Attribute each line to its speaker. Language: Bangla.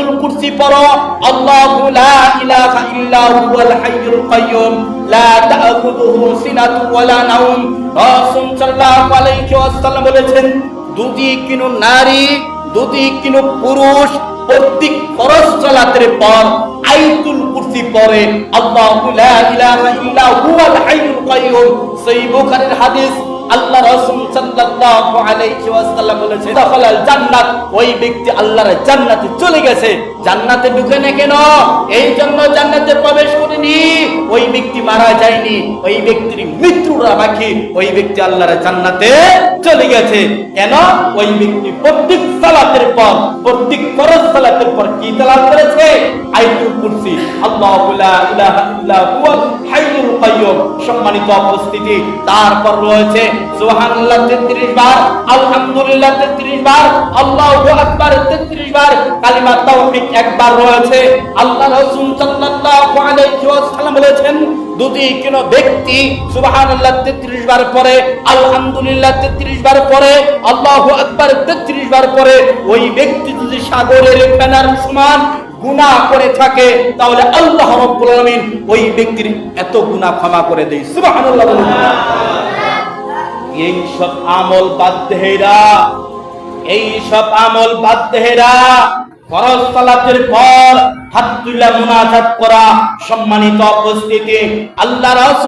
Speaker 1: আয়াতুল কুরসি পড়ো, আল্লাহু লা ইলাহা ইল্লা হুয়াল হাইয়ুল কাইয়্যুম লা তা'খুযুহু সিনাতুন ওয়ালা নাওম। রাসূল সাল্লাল্লাহু আলাইহি ওয়াসাল্লাম বলেছেন, যদি কোনো নারী, যদি কোনো পুরুষ প্রত্যেক ফরজ সালাতের পর আয়াতুল কুরসি পড়ে, আল্লাহু লা ইলাহা ইল্লা হুয়াল হাইয়ুল কাইয়্যুম, সহিহ বুখারীর হাদিস, আল্লাহ রাসূল সাল্লাল্লাহু আলাইহি ওয়াসাল্লাম বলেছেন, দাখালাল জান্নাত, ওই ব্যক্তি আল্লাহর জান্নাতে চলে গেছে। জান্নাতে ঢুকে না কেন? এই জন্য জান্নাতে প্রবেশ করেনি, ওই ব্যক্তি মারা যায়নি, ওই ব্যক্তির মৃত্যুটা বাকি, ওই ব্যক্তি আল্লাহর জান্নাতে চলে গেছে। কেন? ওই ব্যক্তি প্রত্যেক সালাতের পর, প্রত্যেক ফরজ সালাতের পর কি তেলাওয়াত করেছে? আয়াতুল কুরসি, আল্লাহু লা ইলাহা ইল্লা হুয়াল হাইয়ুল কাইয়্যুম। সম্মানিত উপস্থিতি, তারপর রয়েছে সুবহানাল্লাহ 33 বার, আলহামদুলিল্লাহ 33 বার, আল্লাহু আকবার 33 বার, কালিমা তাওহীদ একবার রয়েছে। আল্লাহ রাসূল সাল্লাল্লাহু আলাইহি ওয়াসাল্লাম বলেছেন, যদি কোনো ব্যক্তি সুবহানাল্লাহ 33 বার পড়ে, আলহামদুলিল্লাহ 33 বার পড়ে, আল্লাহু আকবার 33 বার পড়ে, ওই ব্যক্তি যদি সাগরের ফেনার সমান গুনাহ করে থাকে, তাহলে আল্লাহ রাব্বুল আলামিন ওই ব্যক্তির এত গুনাহ ক্ষমা করে দেয়। সুবহানাল্লাহ। এই সব আমল বাধ্যেরা, এই সব আমল বাধ্যেরা, ফরজ সালাতের পর হাত তুলে মুনাজাত করা। সম্মানিত উপস্থিতি, আল্লাহ